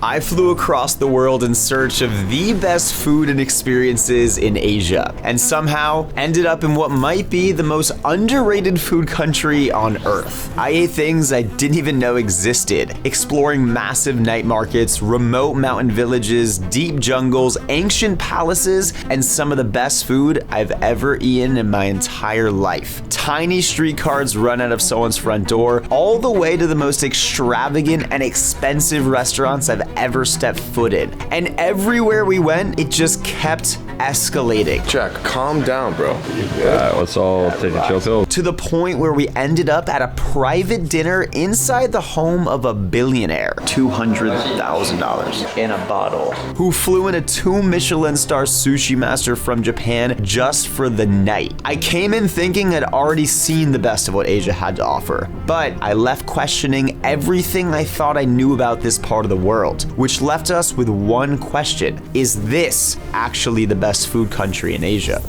I flew across the world in search of the best food and experiences in Asia, and somehow ended up in what might be the most underrated food country on earth. I ate things I didn't even know existed, exploring massive night markets, remote mountain villages, deep jungles, ancient palaces, and some of the best food I've ever eaten in my entire life. Tiny streetcars run out of someone's front door, all the way to the most extravagant and expensive restaurants I've ever stepped foot in. And everywhere we went, it just kept escalating. Jack, calm down, bro. Let's all take a chill pill. To the point where we ended up at a private dinner inside the home of a billionaire, $200,000 in a bottle, who flew in a 2 Michelin star sushi master from Japan just for the night. I came in thinking I'd already seen the best of what Asia had to offer, but I left questioning everything I thought I knew about this part of the world, which left us with one question: is this actually the best food country in Asia?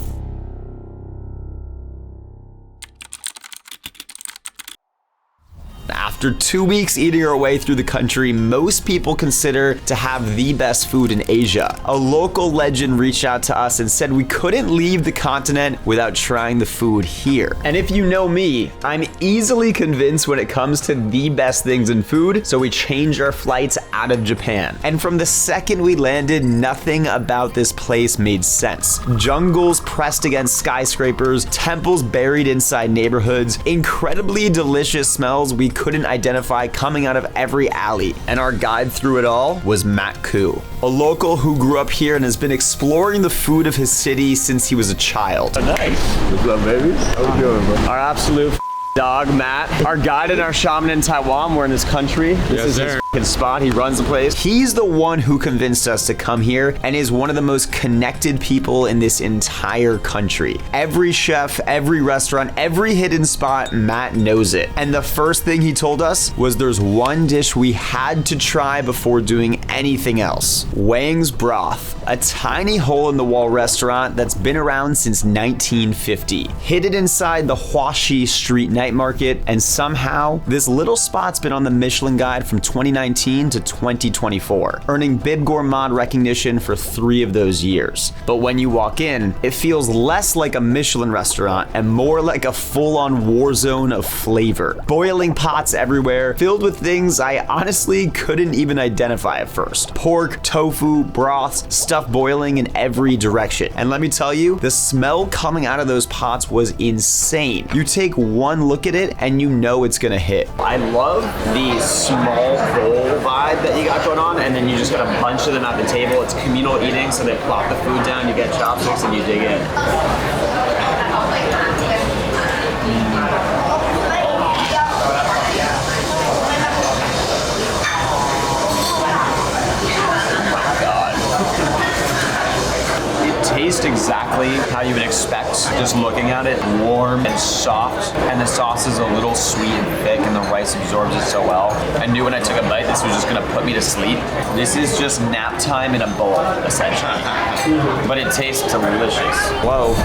After 2 weeks eating our way through the country most people consider to have the best food in Asia, a local legend reached out to us and said we couldn't leave the continent without trying the food here. And if you know me, I'm easily convinced when it comes to the best things in food, so we changed our flights out of Japan. And from the second we landed, nothing about this place made sense. Jungles pressed against skyscrapers, temples buried inside neighborhoods, incredibly delicious smells we couldn't identify coming out of every alley. And our guide through it all was Matt Koo, a local who grew up here and has been exploring the food of his city since he was a child. Nice. What's up, babies? How you doing, bro? Our absolute dog, Matt. Our guide and our shaman in Taiwan. We're in this country. This is his spot. He runs the place. He's the one who convinced us to come here and is one of the most connected people in this entire country. Every chef, every restaurant, every hidden spot, Matt knows it. And the first thing he told us was there's one dish we had to try before doing anything else: Wang's broth, a tiny hole-in-the-wall restaurant that's been around since 1950. Hidden inside the Huaxi Street night market, and somehow this little spot's been on the Michelin Guide from 2019 to 2024, earning Bib Gourmand recognition for 3 of those years. But when you walk in, it feels less like a Michelin restaurant and more like a full-on war zone of flavor. Boiling pots everywhere, filled with things I honestly couldn't even identify at first. Pork, tofu, broths, stuff boiling in every direction. And let me tell you, the smell coming out of those pots was insane. You take one look at it and you know it's gonna hit. I love the small bowl vibe that you got going on, and then you just got a bunch of them at the table. It's communal eating, so they plop the food down, you get chopsticks, and you dig in. Tastes exactly how you would expect just looking at it. Warm and soft, and the sauce is a little sweet and thick, and the rice absorbs it so well. I knew when I took a bite this was just gonna put me to sleep. This is just nap time in a bowl, essentially. But it tastes delicious. Whoa.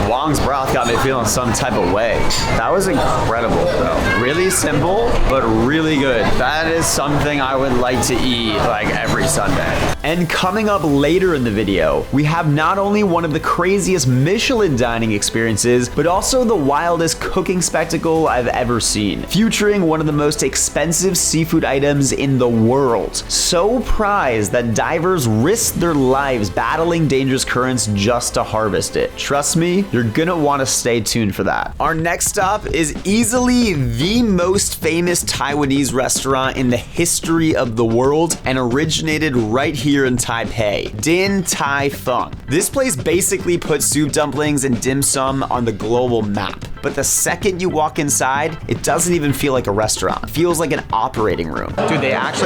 Wang's broth got me feeling some type of way. That was incredible, though. Really simple, but really good. That is something I would like to eat like every Sunday. And coming up later in the video, we have not only one of the craziest Michelin dining experiences, but also the wildest cooking spectacle I've ever seen, featuring one of the most expensive seafood items in the world. So prized that divers risked their lives battling dangerous currents just to harvest it. Trust me, you're gonna want to stay tuned for that. Our next stop is easily the most famous Taiwanese restaurant in the history of the world and originated right here in Taipei, Din Tai Fung. This place basically put soup dumplings and dim sum on the global map. But the second you walk inside, it doesn't even feel like a restaurant. It feels like an operating room. Dude, they have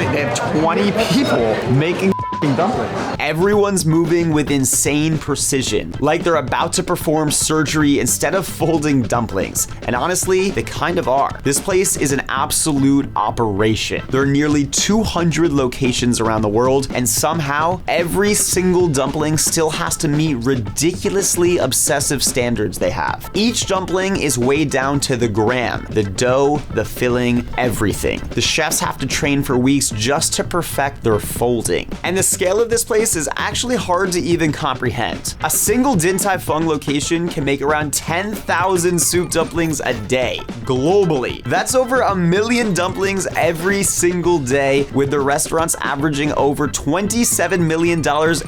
20 people making dumplings. Everyone's moving with insane precision, like they're about to perform surgery instead of folding dumplings. And honestly, they kind of are. This place is an absolute operation. There are nearly 200 locations around the world, and somehow every single dumpling still has to meet ridiculously obsessive standards they have. Each dumpling is weighed down to the gram, the dough, the filling, everything. The chefs have to train for weeks just to perfect their folding. And the scale of this place is actually hard to even comprehend. A single Tai Fung location can make around 10,000 soup dumplings a day, globally. That's over 1 million dumplings every single day, with the restaurants averaging over $27 million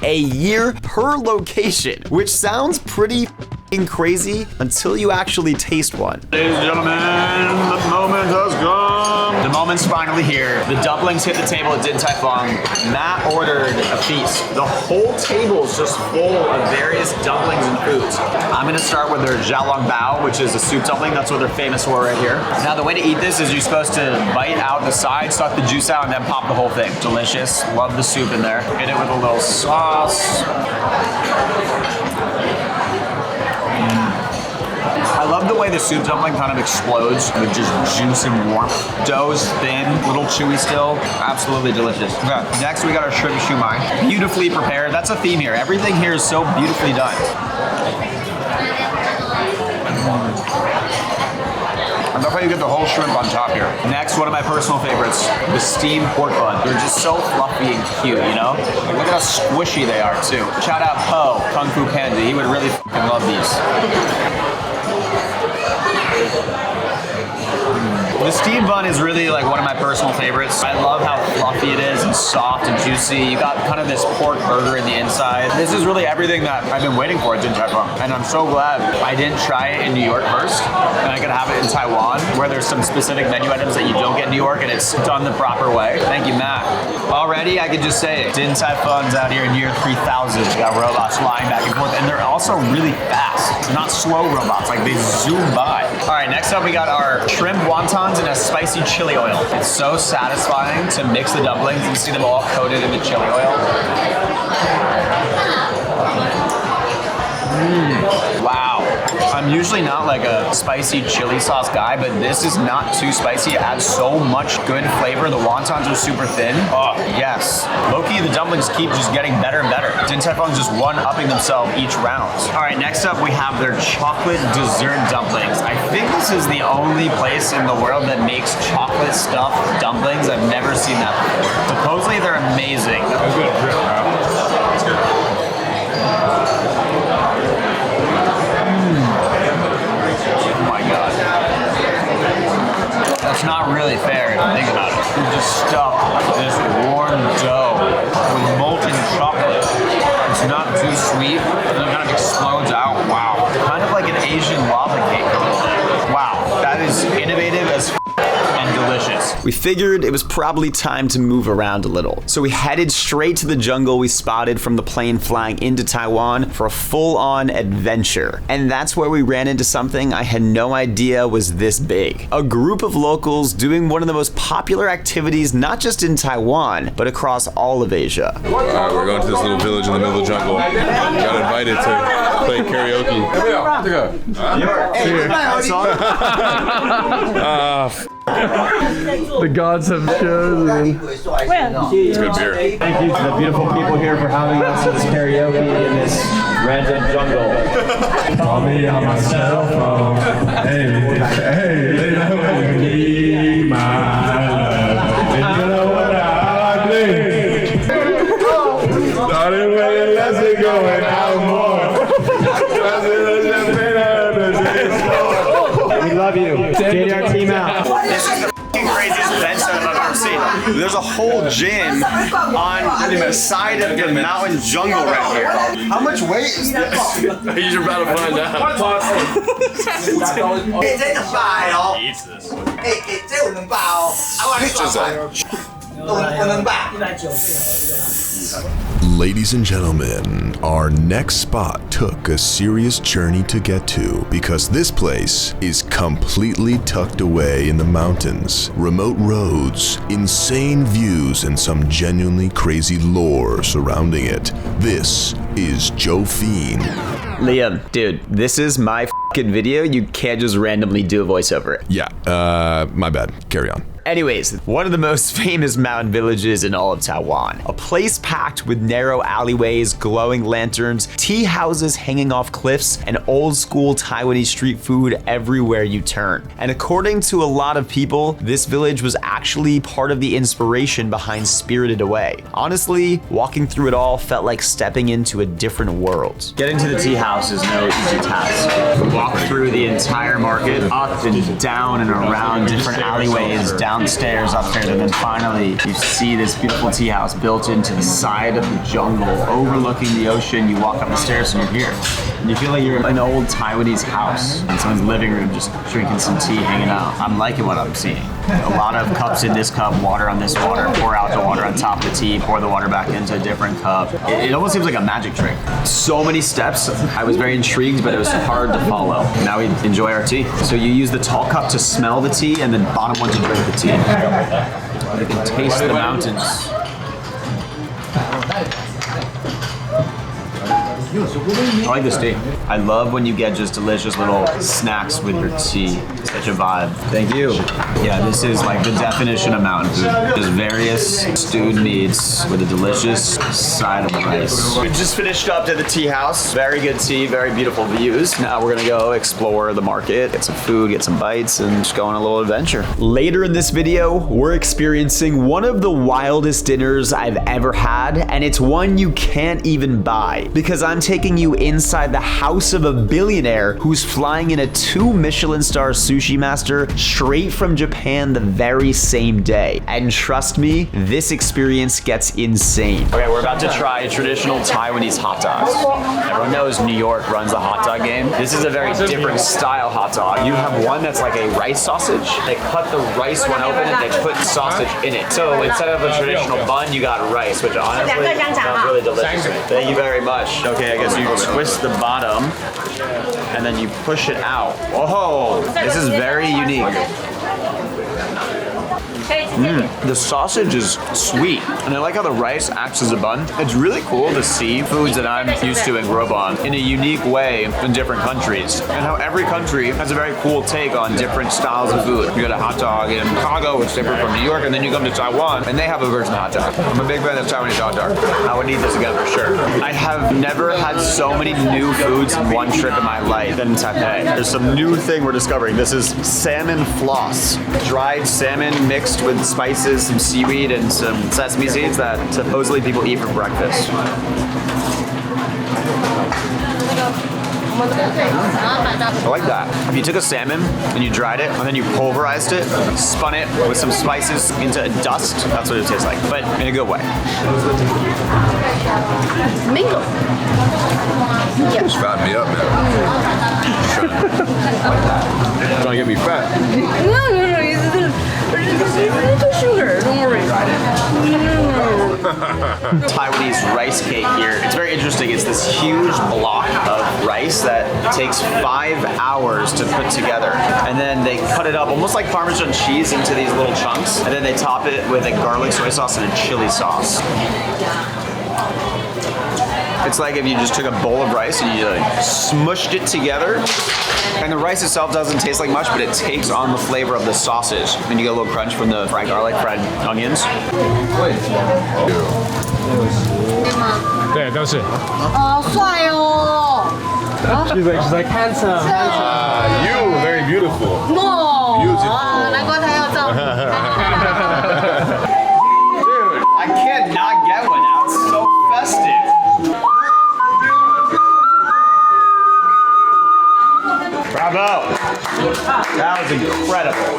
a year per location, which sounds pretty crazy until you actually taste one. Ladies and gentlemen, the moment has come. The moment's finally here. The dumplings hit the table at Tai Fung. Matt ordered a feast. The whole table is just full of various dumplings and foods. I'm gonna start with their xiaolong bao, which is a soup dumpling. That's what they're famous for right here. Now the way to eat this is you're supposed to bite out the side, suck the juice out, and then pop the whole thing. Delicious. Love the soup in there. Hit it with a little sauce. I love the way the soup dumpling kind of explodes with just juice and warmth. Dough's thin, a little chewy still. Absolutely delicious. Okay, next we got our shrimp shumai. Beautifully prepared. That's a theme here. Everything here is so beautifully done. I love how you get the whole shrimp on top here. Next, one of my personal favorites, the steamed pork bun. They're just so fluffy and cute, you know? Like, look at how squishy they are, too. Shout out Po, Kung Fu Panda. He would really fucking love these. The steamed bun is really like one of my personal favorites. I love how fluffy it is and soft and juicy. You got kind of this pork burger in the inside. This is really everything that I've been waiting for at Tai Fung. And I'm so glad I didn't try it in New York first and I could have it in Taiwan, where there's some specific menu items that you don't get in New York and it's done the proper way. Thank you, Matt. Already, I could just say it. Tai Fung's out here in year 3000. We got robots flying back and forth, and they're also really fast. Not slow robots, like they zoom by. All right, next up we got our shrimp wontons in a spicy chili oil. It's so satisfying to mix the dumplings and see them all coated in the chili oil. Wow. I'm usually not like a spicy chili sauce guy, but this is not too spicy. It adds so much good flavor. The wontons are super thin. Oh, yes. Low-key, the dumplings keep just getting better and better. Tai Fung's just one-upping themselves each round. All right, next up we have their chocolate dessert dumplings. I think this is the only place in the world that makes chocolate stuffed dumplings. I've never seen that before. Supposedly they're amazing. That's good. That's good. That's not really fair if you think about it. You just stuff this warm dough with molten chocolate. It's not too sweet, and it kind of explodes out. Wow. Kind of like an Asian lava cake. Wow, that is innovative as and delicious. We figured it was probably time to move around a little. So we headed straight to the jungle we spotted from the plane flying into Taiwan for a full-on adventure. And that's where we ran into something I had no idea was this big. A group of locals doing one of the most popular activities not just in Taiwan, but across all of Asia. Alright, we're going to this little village in the middle of the jungle. Got invited to play karaoke. The gods have chosen. It's good beer. Thank you to the beautiful people here for having us at this karaoke in this random jungle. Call me on my cell phone. Hey, they know when you need my love. And you know what I think. Started way less it going out more. We love you. Get our team out. This is the craziest event setup I've ever seen. There's a whole gym on the side of the mountain jungle right here. How much weight is this? You're about to find out. Eats this. Ladies and gentlemen, our next spot took a serious journey to get to because this place is completely tucked away in the mountains, remote roads, insane views, and some genuinely crazy lore surrounding it. This is Joe Fiend. Liam, dude, this is my f***ing video. You can't just randomly do a voiceover. Yeah, my bad. Carry on. Anyways, one of the most famous mountain villages in all of Taiwan. A place packed with narrow alleyways, glowing lanterns, tea houses hanging off cliffs, and old school Taiwanese street food everywhere you turn. And according to a lot of people, this village was actually part of the inspiration behind Spirited Away. Honestly, walking through it all felt like stepping into a different world. Getting to the tea house is no easy task. Walk through the entire market, up and down and around different alleyways, downstairs, upstairs, and then finally you see this beautiful tea house built into the side of the jungle, overlooking the ocean. You walk up the stairs and you're here. And you feel like you're in an old Taiwanese house in someone's living room, just drinking some tea, hanging out. I'm liking what I'm seeing. A lot of cups in this cup, water on this water, pour out the water on top of the tea, pour the water back into a different cup. It almost seems like a magic trick. So many steps. I was very intrigued, but it was hard to follow. Now we enjoy our tea. So you use the tall cup to smell the tea and then bottom one to drink the tea. You can taste the mountains. I like this tea. I love when you get just delicious little snacks with your tea. Such a vibe. Thank you. Yeah, this is like the definition of mountain food. There's various stewed meats with a delicious side of rice. We just finished up to the tea house. Very good tea, very beautiful views. Now we're gonna go explore the market, get some food, get some bites, and just go on a little adventure. Later in this video, we're experiencing one of the wildest dinners I've ever had, and it's one you can't even buy because I'm taking you inside the house of a billionaire who's flying in a 2 Michelin star sushi master straight from Japan the very same day. And trust me, this experience gets insane. Okay, we're about to try traditional Taiwanese hot dogs. Everyone knows New York runs the hot dog game. This is a very different style hot dog. You have one that's like a rice sausage. They cut the rice one open and they put sausage in it. So instead of a traditional bun, you got rice, which honestly sounds really delicious. Thank you very much. Okay, I guess you twist the bottom and then you push it out. Whoa, this is very unique. The sausage is sweet, and I like how the rice acts as a bun. It's really cool to see foods that I'm used to and grew up on in a unique way in different countries, and how every country has a very cool take on different styles of food. You got a hot dog in Chicago, which is different from New York, and then you come to Taiwan, and they have a version of hot dog. I'm a big fan of Taiwanese hot dog. I would eat this again for sure. I have never had so many new foods in one trip in my life than in Taipei. There's some new thing we're discovering. This is salmon floss. Dried salmon mixed with spices, some seaweed, and some sesame seeds that supposedly people eat for breakfast. I like that. If you took a salmon and you dried it and then you pulverized it, spun it with some spices into dust, that's what it tastes like, but in a good way. Mingle. Just fatten me up, man. Trying to get me fat. No, it's a little sugar. Don't worry. Taiwanese rice cake here. It's very interesting. It's this huge block of rice that takes 5 hours to put together. And then they cut it up almost like Parmesan cheese into these little chunks. And then they top it with a garlic soy sauce and a chili sauce. It's like if you just took a bowl of rice and you smushed it together. And the rice itself doesn't taste like much, but it takes on the flavor of the sausage. And you get a little crunch from the fried garlic, fried onions. She's like handsome. You, very beautiful. Dude, I can't not get one now. It's so festive. Bravo! That was incredible.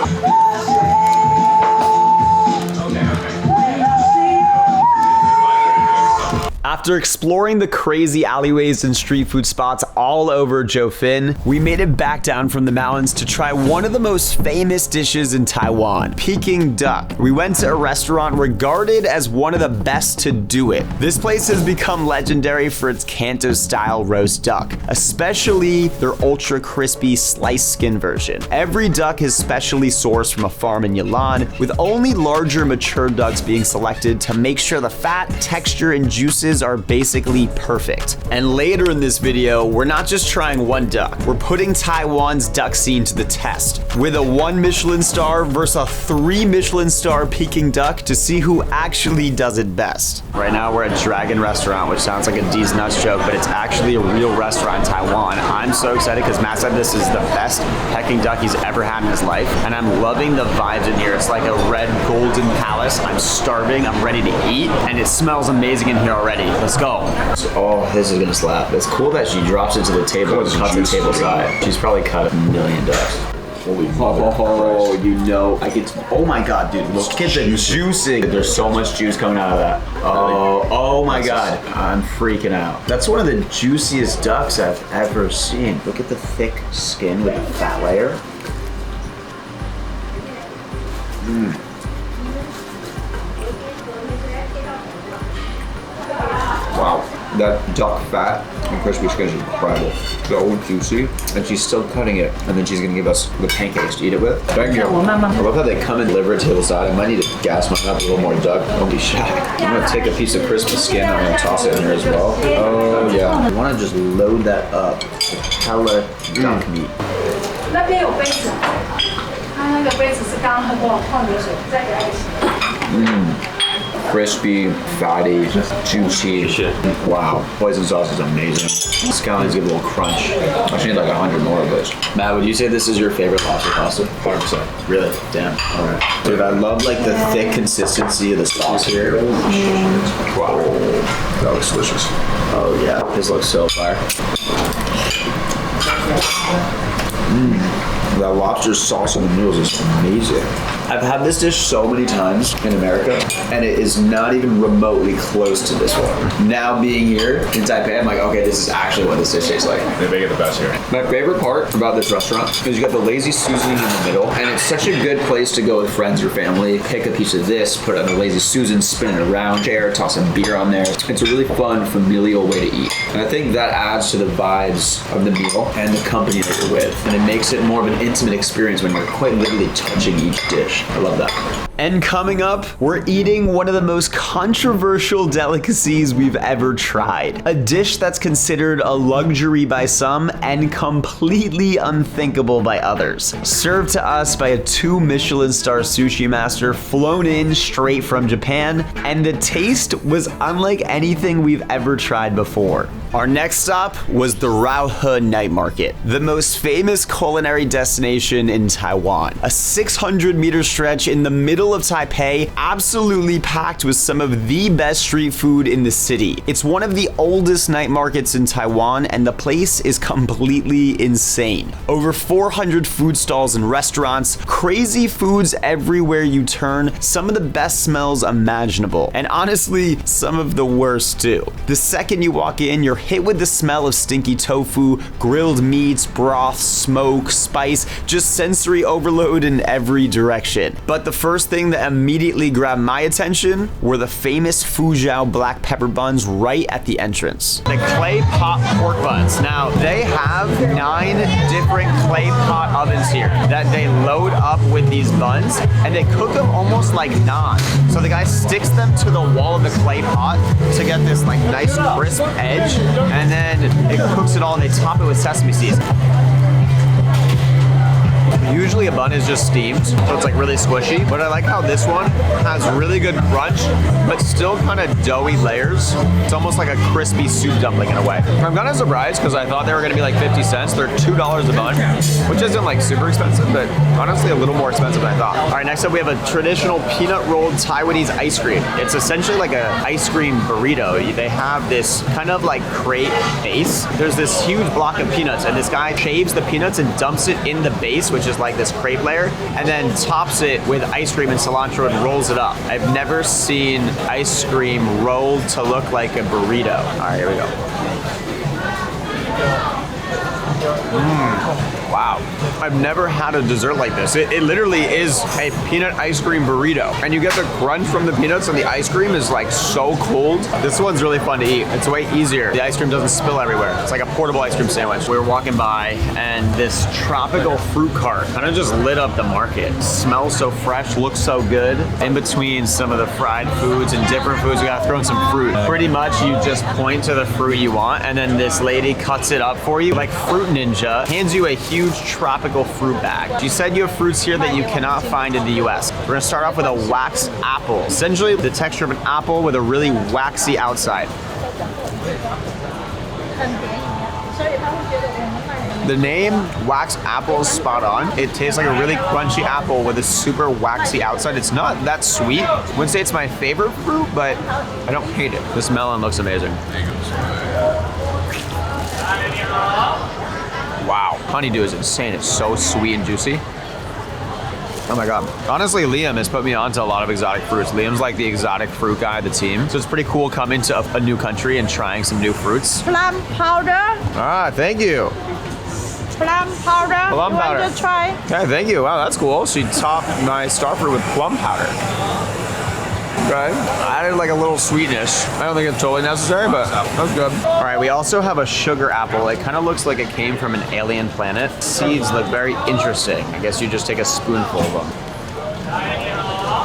After exploring the crazy alleyways and street food spots all over Jiufen, we made it back down from the mountains to try one of the most famous dishes in Taiwan, Peking duck. We went to a restaurant regarded as one of the best to do it. This place has become legendary for its Canto-style roast duck, especially their ultra crispy sliced skin version. Every duck is specially sourced from a farm in Yilan, with only larger mature ducks being selected to make sure the fat, texture, and juices are basically perfect. And later in this video, we're not just trying one duck, we're putting Taiwan's duck scene to the test, with a 1 Michelin star versus a 3 Michelin star Peking duck to see who actually does it best. Right now we're at Dragon Restaurant, which sounds like a D's Nuts joke, but it's actually a real restaurant in Taiwan. I'm so excited because Matt said this is the best Peking duck he's ever had in his life, and I'm loving the vibes in here. It's like a red golden palace. I'm starving, I'm ready to eat, and it smells amazing in here already. Let's go. Oh, this is gonna slap. It's cool that she drops it to the table and cuts the table side. She's probably cut 1 million ducks. Holy oh, you know, I get to, oh my god, dude, look at the juicing. There's so much juice coming out of that. Oh my god, I'm freaking out. That's one of the juiciest ducks I've ever seen. Look at the thick skin with the fat layer. Wow, that duck fat and crispy skin is incredible. So juicy, and she's still cutting it, and then she's gonna give us the pancakes to eat it with. Thank you. I love how they come and deliver it to the side. I might need to gas mine up a little more duck. Don't be shy. I'm gonna take a piece of crispy skin, I'm gonna toss it in here as well. Oh yeah. I wanna just load that up with hella duck meat. 那边有杯子，它那个杯子是刚喝过泡牛水，再给它一起。 Crispy, fatty, juicy. Wow, poison sauce is amazing. Scallions give a little crunch. I should need like 100 more of those. Matt, would you say this is your favorite lobster pasta? 100%. Really? Damn. All right. Dude, I love like the thick consistency of the sauce here. Wow. That looks delicious. Oh yeah, this looks so fire. That lobster sauce on the noodles is amazing. I've had this dish so many times in America, and it is not even remotely close to this one. Now being here in Taipei, I'm like, okay, this is actually what this dish tastes like. They make it the best here. My favorite part about this restaurant is you got the lazy Susan in the middle, and it's such a good place to go with friends or family. Pick a piece of this, put it on the lazy Susan, spin it around, share, toss some beer on there. It's a really fun, familial way to eat. And I think that adds to the vibes of the meal and the company that you're with. And it makes it more of an intimate experience when you're quite literally touching each dish. I love that. And coming up, we're eating one of the most controversial delicacies we've ever tried. A dish that's considered a luxury by some and completely unthinkable by others. Served to us by a 2 Michelin star sushi master flown in straight from Japan, and the taste was unlike anything we've ever tried before. Our next stop was the Raohe night market, the most famous culinary destination in Taiwan. A 600-meter stretch in the middle of Taipei, absolutely packed with some of the best street food in the city. It's one of the oldest night markets in Taiwan, and the place is completely insane. Over 400 food stalls and restaurants, crazy foods everywhere you turn, some of the best smells imaginable, and honestly, some of the worst too. The second you walk in, you're hit with the smell of stinky tofu, grilled meats, broth, smoke, spice, just sensory overload in every direction. But the first thing that immediately grabbed my attention were the famous Fuzhou black pepper buns right at the entrance. The clay pot pork buns. Now, they have 9 different clay pot ovens here that they load up with these buns, and they cook them almost like naan. So the guy sticks them to the wall of the clay pot to get this like nice crisp edge, and then it cooks it all, and they top it with sesame seeds. Usually a bun is just steamed, so it's like really squishy, but I like how this one has really good crunch, but still kind of doughy layers. It's almost like a crispy soup dumpling in a way. I'm kind of surprised because I thought they were gonna be like 50 cents. They're $2 a bun, which isn't like super expensive, but honestly a little more expensive than I thought. All right, next up we have a traditional peanut rolled Taiwanese ice cream. It's essentially like an ice cream burrito. They have this kind of like crepe base. There's this huge block of peanuts, and this guy shaves the peanuts and dumps it in the base, which is like this crepe layer, and then tops it with ice cream and cilantro and rolls it up. I've never seen ice cream rolled to look like a burrito. All right, here we go. Wow. I've never had a dessert like this. It literally is a peanut ice cream burrito. And you get the crunch from the peanuts, and the ice cream is like so cold. This one's really fun to eat. It's way easier. The ice cream doesn't spill everywhere. It's like a portable ice cream sandwich. We were walking by, and this tropical fruit cart kind of just lit up the market. Smells so fresh, looks so good. In between some of the fried foods and different foods, we gotta throw in some fruit. Pretty much you just point to the fruit you want, and then this lady cuts it up for you like Fruit Ninja, hands you a huge tropical fruit bag. She said you have fruits here that you cannot find in the US. We're gonna start off with a wax apple. Essentially the texture of an apple with a really waxy outside. The name wax apple is spot on. It tastes like a really crunchy apple with a super waxy outside. It's not that sweet. I wouldn't say it's my favorite fruit, but I don't hate it. This melon looks amazing. Wow, honeydew is insane. It's so sweet and juicy. Oh my God. Honestly, Liam has put me onto a lot of exotic fruits. Liam's like the exotic fruit guy of the team. So it's pretty cool coming to a new country and trying some new fruits. Plum powder. Ah, thank you. Plum powder. Plum powder. Want to try? Okay, thank you. Wow, that's cool. She topped my star fruit with plum powder. Okay. I added like a little sweetness. I don't think it's totally necessary, but that's good. All right, we also have a sugar apple. It kind of looks like it came from an alien planet. Seeds look very interesting. I guess you just take a spoonful of them.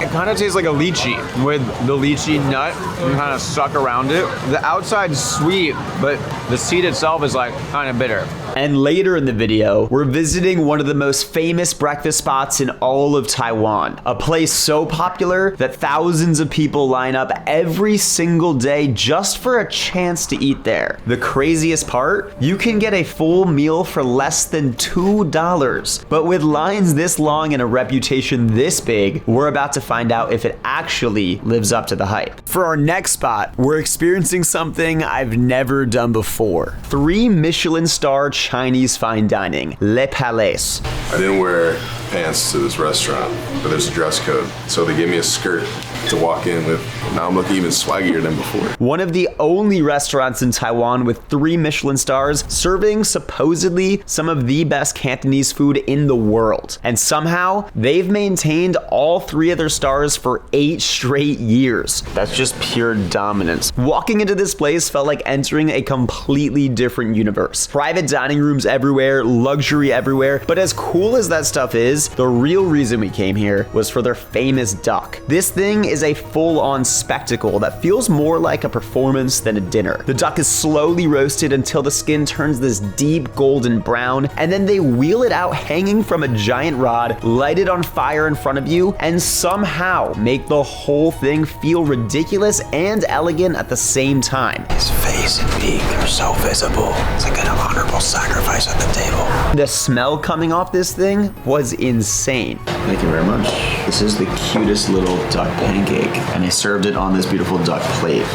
It kind of tastes like a lychee with the lychee nut and kind of suck around it. The outside's sweet, but the seed itself is like kind of bitter. And later in the video, we're visiting one of the most famous breakfast spots in all of Taiwan. A place so popular that thousands of people line up every single day just for a chance to eat there. The craziest part, you can get a full meal for less than $2. But with lines this long and a reputation this big, we're about to find out if it actually lives up to the hype. For our next spot, we're experiencing something I've never done before. 3 Michelin star Chinese fine dining, Le Palais. I didn't wear pants to this restaurant, but there's a dress code. So they gave me a skirt to walk in with. Now I'm looking even swaggier than before. One of the only restaurants in Taiwan with 3 Michelin stars, serving supposedly some of the best Cantonese food in the world. And somehow, they've maintained all 3 of their stars for 8 straight years. That's just pure dominance. Walking into this place felt like entering a completely different universe. Private dining rooms everywhere, luxury everywhere, but as cool as that stuff is, the real reason we came here was for their famous duck. This thing is a full-on spectacle that feels more like a performance than a dinner. The duck is slowly roasted until the skin turns this deep golden brown, and then they wheel it out hanging from a giant rod, light it on fire in front of you, and somehow make the whole thing feel ridiculous and elegant at the same time. His face and beak are so visible. It's like an honorable sacrifice at the table. The smell coming off this thing was insane. Thank you very much. This is the cutest little duck pancake, and they served it on this beautiful duck plate.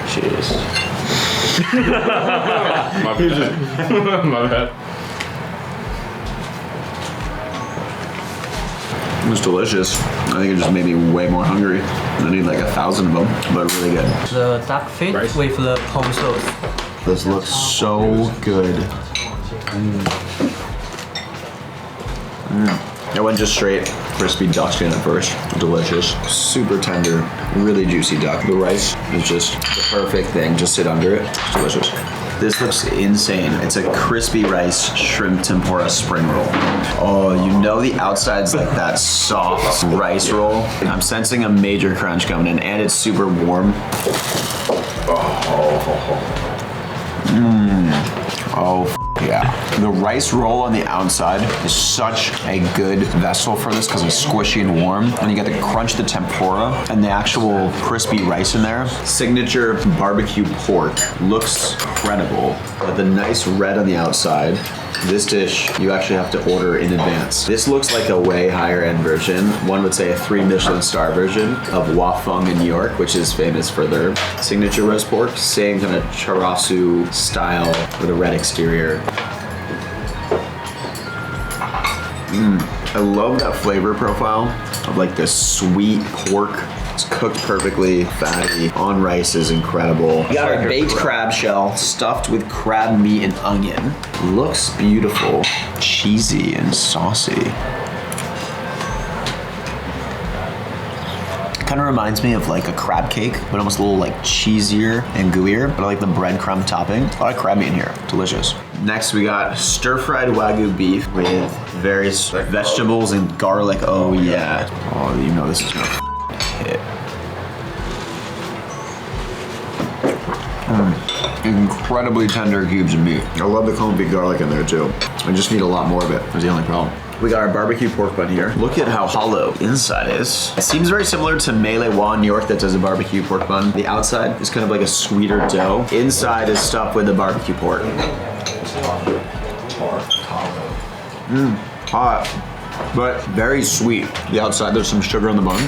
Cheers. My bad. My bad. It was delicious. I think it just made me way more hungry. I need like 1,000 of them, but really good. The duck feet with the home sauce. This looks so good. I went just straight crispy duck skin at first. Delicious. Super tender, really juicy duck. The rice is just the perfect thing. Just sit under it. It's delicious. This looks insane. It's a crispy rice shrimp tempura spring roll. Oh, you know the outside's like that soft rice roll. I'm sensing a major crunch coming in, and it's super warm. Oh, yeah. The rice roll on the outside is such a good vessel for this because it's squishy and warm. And you get to crunch the tempura and the actual crispy rice in there. Signature barbecue pork looks incredible. But the nice red on the outside. This dish, you actually have to order in advance. This looks like a way higher end version. One would say a 3 Michelin star version of Fung in New York, which is famous for their signature roast pork. Same kind of charasu style with a red exterior. I love that flavor profile of like this sweet pork. It's cooked perfectly, fatty, on rice is incredible. We got our baked crab shell stuffed with crab meat and onion. Looks beautiful, cheesy and saucy. Kind of reminds me of like a crab cake, but almost a little like cheesier and gooier, but I like the breadcrumb topping. A lot of crab meat in here, delicious. Next we got stir-fried Wagyu beef with various vegetables and garlic. Oh yeah. Oh, you know this is gonna hit. Incredibly tender cubes of meat. I love the clumpy garlic in there too. I just need a lot more of it, that's the only problem. We got our barbecue pork bun here. Look at how hollow the inside is. It seems very similar to Mele Wa in New York that does a barbecue pork bun. The outside is kind of like a sweeter dough. Inside is stuffed with the barbecue pork. Hot, but very sweet. The outside, there's some sugar on the bun.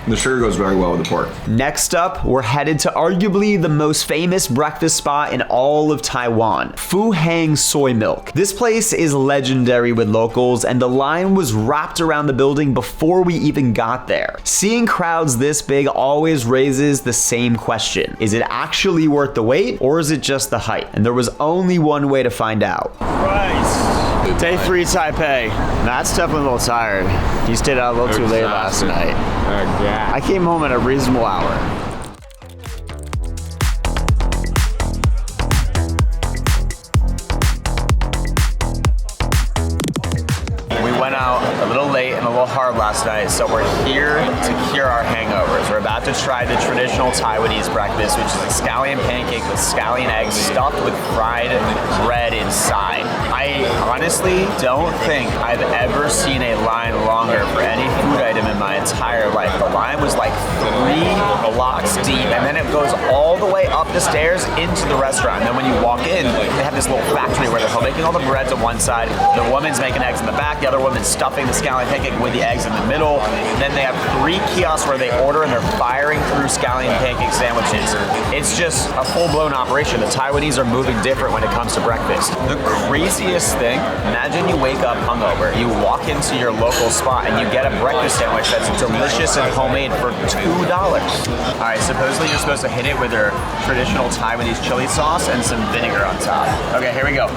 The sugar goes very well with the pork. Next up, we're headed to arguably the most famous breakfast spot in all of Taiwan, Fu Hang Soy Milk. This place is legendary with locals, and the line was wrapped around the building before we even got there. Seeing crowds this big always raises the same question. Is it actually worth the wait, or is it just the hype? And there was only one way to find out. Day 3 Taipei. Matt's definitely a little tired. He stayed out a little too late last night. I came home at a reasonable hour. We went out a little late and a little hard last night, so we're here to cure our hangovers. We're about to try the traditional Taiwanese breakfast, which is a scallion pancake with scallion eggs stuffed with fried bread inside. I honestly don't think I've ever seen a line longer for any food item in my entire life. The line was like 3 blocks deep, and then it goes all the way up the stairs into the restaurant. And then when you walk in, they have this little factory where they're making all the breads on one side, the woman's making eggs in the back, the other woman's stuffing the scallion pancake with the eggs in the middle. And then they have 3 kiosks where they order and they're firing through scallion pancake sandwiches. It's just a full-blown operation. The Taiwanese are moving different when it comes to breakfast. The craziest thing, imagine you wake up hungover, you walk into your local spot and you get a breakfast sandwich that's delicious and homemade for $2. All right, supposedly you're supposed to hit it with their traditional Taiwanese chili sauce and some vinegar on top. Okay, here we go.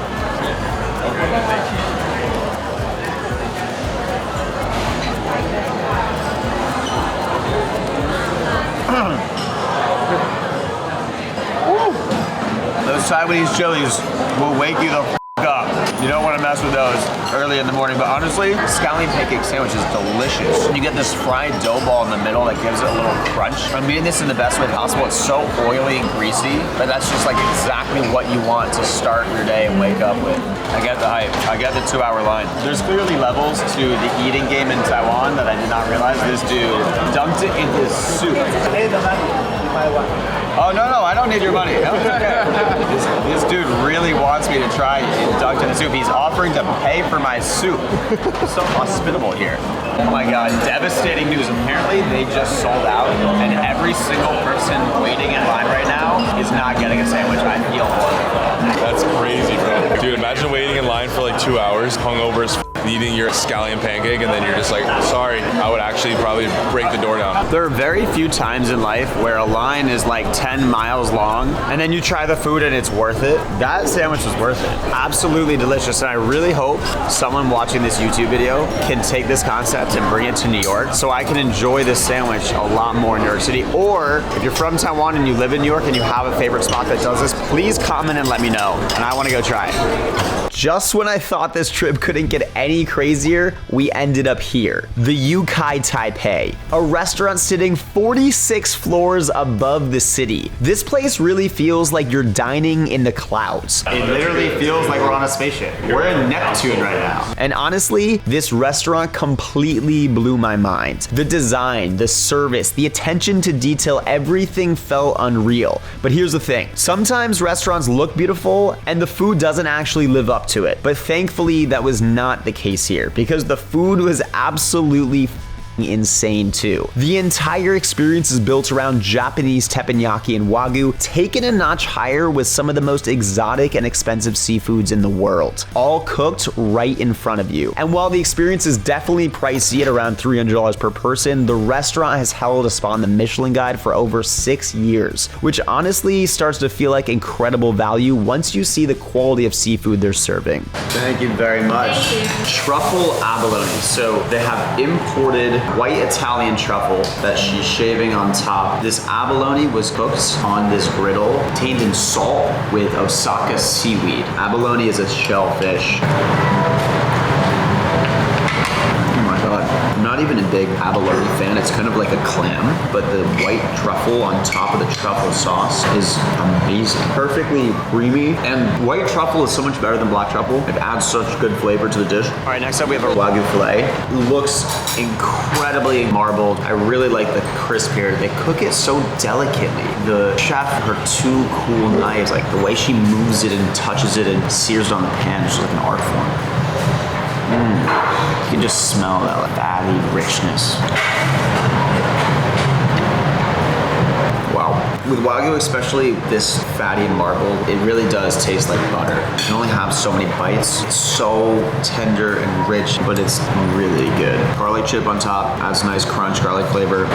Those Taiwanese chilies will wake you the f up. You don't want to mess with those early in the morning, but honestly, scallion pancake sandwich is delicious. You get this fried dough ball in the middle that gives it a little crunch. I'm eating this in the best way possible. It's so oily and greasy, but that's just like exactly what you want to start your day and wake up with. I get the hype. I get the 2-hour line. There's clearly levels to the eating game in Taiwan that I did not realize. This dude dunked it in his soup. Oh, no, I don't need your money. This dude really wants me to try it dunked in the soup. He's offering to pay for my soup. So hospitable here. Oh my God, devastating news. Apparently they just sold out and every single person waiting in line right now is not getting a sandwich. I feel horrible. That's crazy, bro. Dude, imagine waiting in line for like 2 hours, hungover as eating your scallion pancake, and then you're just like, sorry, I would actually probably break the door down. There are very few times in life where a line is like 10 miles long and then you try the food and it's worth it. That sandwich was worth it. Absolutely delicious, and I really hope someone watching this YouTube video can take this concept and bring it to New York so I can enjoy this sandwich a lot more in New York City. Or if you're from Taiwan and you live in New York and you have a favorite spot that does this, please comment and let me know, and I want to go try it. Just when I thought this trip couldn't get any crazier, we ended up here. The Yukai Taipei, a restaurant sitting 46 floors above the city. This place really feels like you're dining in the clouds. It literally feels like we're on a spaceship. We're in Neptune right now. And honestly, this restaurant completely blew my mind. The design, the service, the attention to detail, everything felt unreal. But here's the thing. Sometimes restaurants look beautiful and the food doesn't actually live up to it. But thankfully, that was not the case here because the food was absolutely insane too. The entire experience is built around Japanese teppanyaki and wagyu, taken a notch higher with some of the most exotic and expensive seafoods in the world, all cooked right in front of you. And while the experience is definitely pricey at around $300 per person, the restaurant has held a spot on the Michelin Guide for over 6 years, which honestly starts to feel like incredible value once you see the quality of seafood they're serving. Thank you very much. Truffle abalone. So they have imported white Italian truffle that she's shaving on top. This abalone was cooked on this griddle, tamed in salt with Osaka seaweed. Abalone is a shellfish. I'm not even a big abalone fan. It's kind of like a clam, but the white truffle on top of the truffle sauce is amazing. Perfectly creamy, and white truffle is so much better than black truffle. It adds such good flavor to the dish. All right, next up we have our wagyu filet. It looks incredibly marbled. I really like the crisp here. They cook it so delicately. The chef, her two cool knives, like the way she moves it and touches it and sears it on the pan, is just like an art form. You can just smell that fatty richness. Wow. With wagyu, especially this fatty and marbled, it really does taste like butter. You can only have so many bites. It's so tender and rich, but it's really good. Garlic chip on top adds a nice crunch, garlic flavor.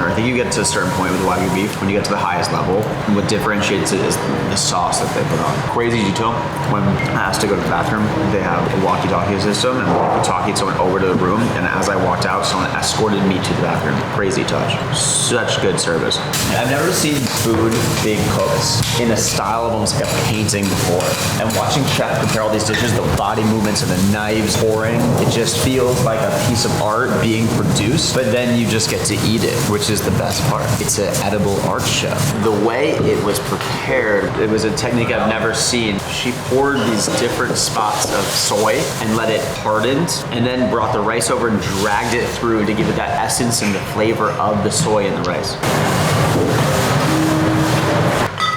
I think you get to a certain point with Wagyu beef, when you get to the highest level, what differentiates it is the sauce that they put on. Crazy detail. When I asked to go to the bathroom, they have a walkie-talkie system, and walkie-talkied someone over to the room, and as I walked out, someone escorted me to the bathroom. Crazy touch. Such good service. I've never seen food being cooked in a style of almost like a painting before. And watching chef prepare all these dishes, the body movements and the knives pouring, it just feels like a piece of art being produced, but then you just get to eat it, which is the best part. It's an edible art show. The way it was prepared, it was a technique I've never seen. She poured these different spots of soy and let it harden, and then brought the rice over and dragged it through to give it that essence and the flavor of the soy in the rice.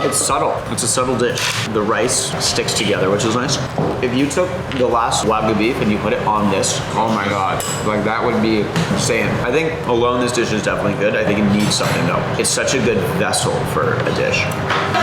It's subtle. It's a subtle dish. The rice sticks together, which is nice. If you took the last Wagyu beef and you put it on this, oh my God, like that would be insane. I think alone this dish is definitely good. I think it needs something though. It's such a good vessel for a dish.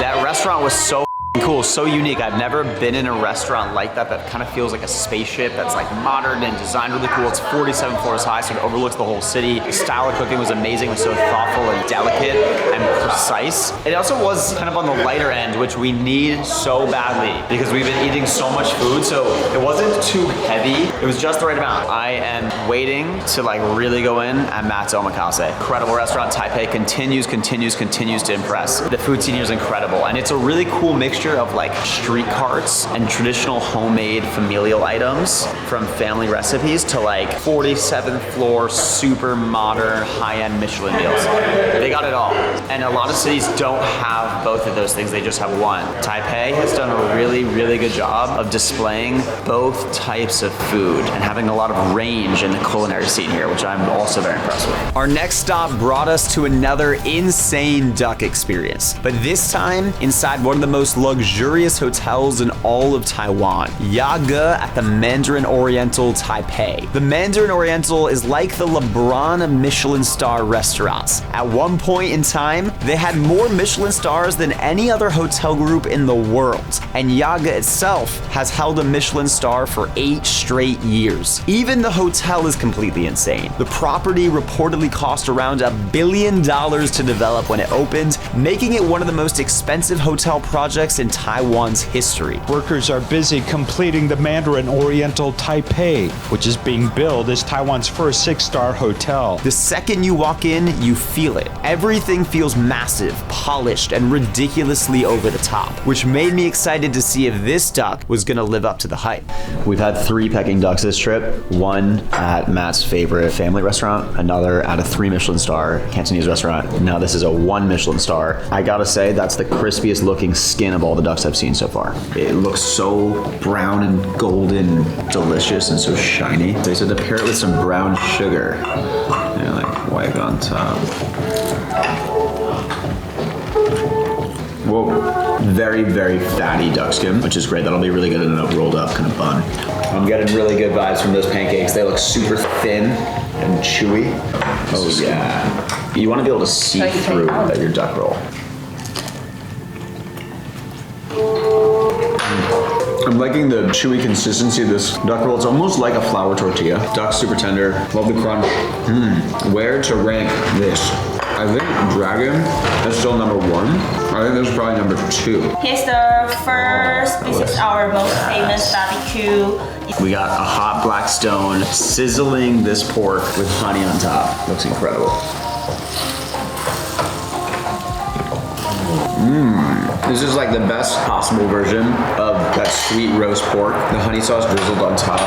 That restaurant was so cool, so unique. I've never been in a restaurant like that kind of feels like a spaceship that's like modern and designed really cool. It's 47 floors high, so it overlooks the whole city. The style of cooking was amazing. It was so thoughtful and delicate and precise. It also was kind of on the lighter end, which we need so badly because we've been eating so much food, so it wasn't too heavy. It was just the right amount. I am waiting to like really go in at Matt's Omakase. Incredible restaurant. Taipei continues to impress. The food scene here is incredible, and it's a really cool mixture of like street carts and traditional homemade familial items from family recipes to like 47th floor super modern high-end Michelin meals. They got it all. And a lot of cities don't have both of those things, they just have one. Taipei has done a really, really good job of displaying both types of food and having a lot of range in the culinary scene here, which I'm also very impressed with. Our next stop brought us to another insane duck experience, but this time inside one of the most luxurious hotels in all of Taiwan, Yage at the Mandarin Oriental Taipei. The Mandarin Oriental is like the LeBron of Michelin star restaurants. At one point in time, they had more Michelin stars than any other hotel group in the world, and Yage itself has held a Michelin star for 8 straight years. Even the hotel is completely insane. The property reportedly cost around $1 billion to develop when it opened, making it one of the most expensive hotel projects in Taiwan's history. Workers are busy completing the Mandarin Oriental Taipei, which is being billed as Taiwan's first 6-star hotel. The second you walk in, you feel it. Everything feels massive, polished, and ridiculously over the top, which made me excited to see if this duck was gonna live up to the hype. We've had 3 Peking ducks this trip, one at Matt's favorite family restaurant, another at a 3 Michelin star Cantonese restaurant. Now this is a 1 Michelin star. I gotta say, that's the crispiest looking skin of all the ducks I've seen so far. It looks so brown and golden, delicious, and so shiny. They said to pair it with some brown sugar and like white on top. Whoa, very, very fatty duck skin, which is great. That'll be really good in a rolled up kind of bun. I'm getting really good vibes from those pancakes. They look super thin and chewy. Oh yeah. You want to be able to see through your duck roll. I'm liking the chewy consistency of this duck roll. It's almost like a flour tortilla. Duck's super tender. Love the crunch. Where to rank this? I think Dragon is still number 1. I think this is probably number 2. Here's the first. This is our most famous barbecue. We got a hot black stone sizzling this pork with honey on top. Looks incredible. This is like the best possible version of that sweet roast pork. The honey sauce drizzled on top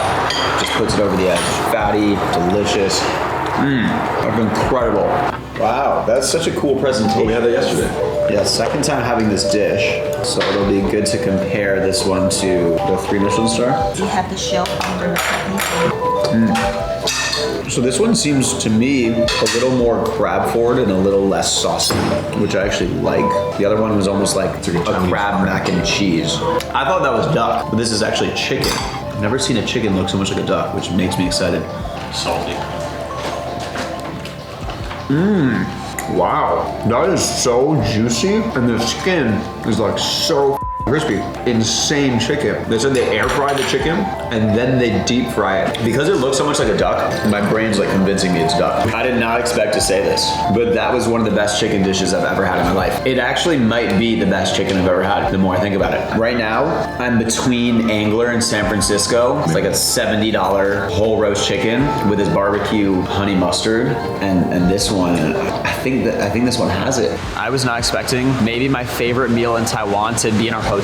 just puts it over the edge. Fatty, delicious. That's incredible. Wow, that's such a cool presentation. We had that yesterday. Yeah, second time having this dish, so it'll be good to compare this one to the 3 Michelin star. You have the shelf under the technique. So this one seems to me a little more crab forward and a little less saucy, which I actually like. The other one was almost like a crab mac and cheese. I thought that was duck, but this is actually chicken. I've never seen a chicken look so much like a duck, which makes me excited. Salty. Wow, that is so juicy, and the skin is like so crispy. Insane chicken. They said they air fry the chicken and then they deep fry it. Because it looks so much like a duck, my brain's like convincing me it's duck. I did not expect to say this, but that was one of the best chicken dishes I've ever had in my life. It actually might be the best chicken I've ever had, the more I think about it. Right now, I'm between Angler and San Francisco. It's like a $70 whole roast chicken with this barbecue honey mustard, and this one, I think this one has it. I was not expecting maybe my favorite meal in Taiwan to be in our hotel.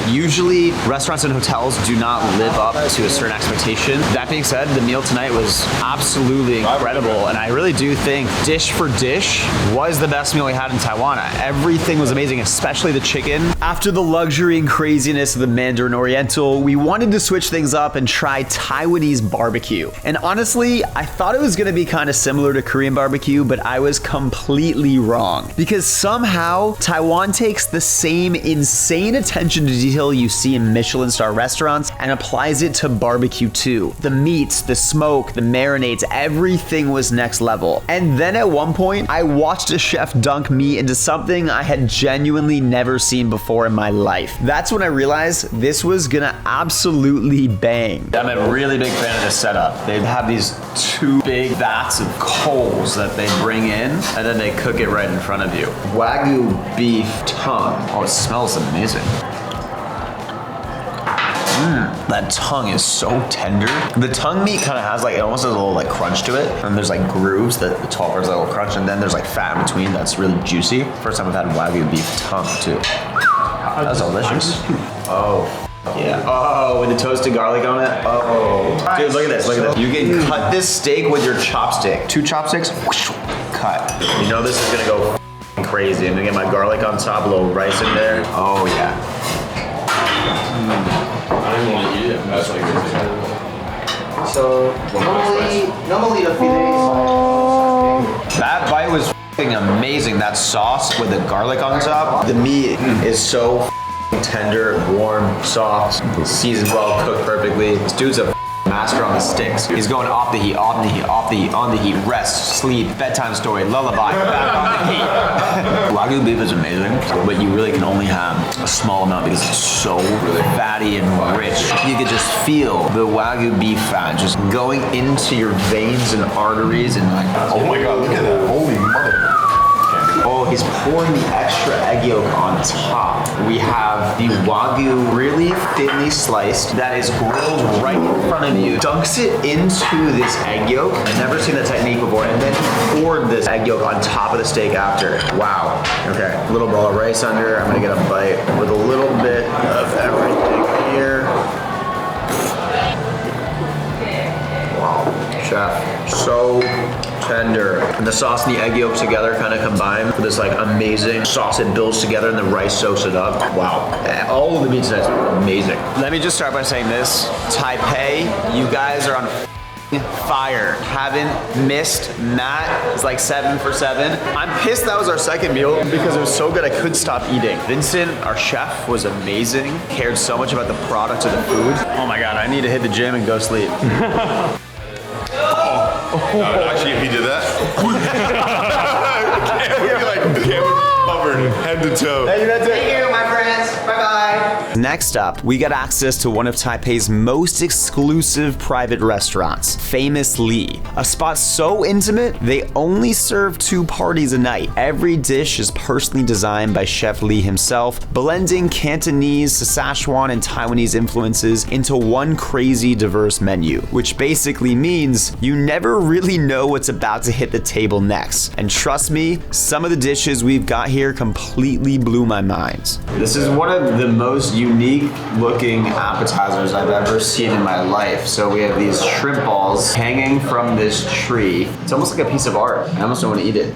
Usually, restaurants and hotels do not live up to a certain expectation. That being said, the meal tonight was absolutely incredible, and I really do think dish for dish was the best meal we had in Taiwan. Everything was amazing, especially the chicken. After the luxury and craziness of the Mandarin Oriental, we wanted to switch things up and try Taiwanese barbecue. And honestly, I thought it was gonna be kind of similar to Korean barbecue, but I was completely wrong. Because somehow, Taiwan takes the same insane attention to detail you see in Michelin star restaurants and applies it to barbecue too. The meats, the smoke, the marinades, everything was next level. And then at one point, I watched a chef dunk me into something I had genuinely never seen before in my life. That's when I realized this was gonna absolutely bang. I'm a really big fan of this setup. They have these 2 big vats of coals that they bring in, and then they cook it right in front of you. Wagyu beef tongue. Oh, it smells amazing. That tongue is so tender. The tongue meat kind of has like, it almost has a little like crunch to it. And there's like grooves that the top part's a little crunch, and then there's like fat in between that's really juicy. First time I've had Wagyu beef tongue too. That's delicious. Oh. Yeah. Oh, with the toasted garlic on it. Oh. Dude, look at this, look at this. You can cut this steak with your chopstick. 2 chopsticks, whoosh, cut. You know this is gonna go crazy. I'm gonna get my garlic on top, a little rice in there. Oh yeah. I don't even want to eat it. That's like So normally the filet. That bite was amazing. That sauce with the garlic on top. The meat is so tender, warm, soft, seasoned well, cooked perfectly. This dude's a master on the sticks. He's going off the heat, on the heat, off the heat, on the heat, rest, sleep, bedtime story, lullaby, back on the heat. Wagyu beef is amazing, but you really can only have a small amount because it's so fatty and rich. You could just feel the Wagyu beef fat just going into your veins and arteries and like, Oh my god, look at that. Holy mother. oh, he's pouring the extra egg yolk on top. We have the Wagyu really thinly sliced that is grilled right in front of you. Dunks it into this egg yolk. I've never seen that technique before. And then he poured this egg yolk on top of the steak after. Wow. Okay, a little bowl of rice under. I'm gonna get a bite with a little bit of everything here. Wow, chef, so tender. And the sauce and the egg yolk together kind of combine for this like amazing sauce that builds together and the rice soaks it up. Wow. All of the meat tonight's amazing. Let me just start by saying this. Taipei, you guys are on fire. Haven't missed. Matt is like 7 for 7. I'm pissed that was our second meal because it was so good I couldn't stop eating. Vincent, our chef, was amazing. Cared so much about the product of the food. Oh my God, I need to hit the gym and go sleep. Actually, if he did that, camera covered head to toe. Hey, that's it. Thank you, my friends. Bye-bye. Next up, we got access to one of Taipei's most exclusive private restaurants, Famous Lee. A spot so intimate, they only serve 2 parties a night. Every dish is personally designed by Chef Lee himself, blending Cantonese, Szechuan, and Taiwanese influences into one crazy diverse menu, which basically means you never really know what's about to hit the table next. And trust me, some of the dishes we've got here completely blew my mind. This is one of the most unique looking appetizers I've ever seen in my life. So we have these shrimp balls hanging from this tree. It's almost like a piece of art. I almost don't want to eat it.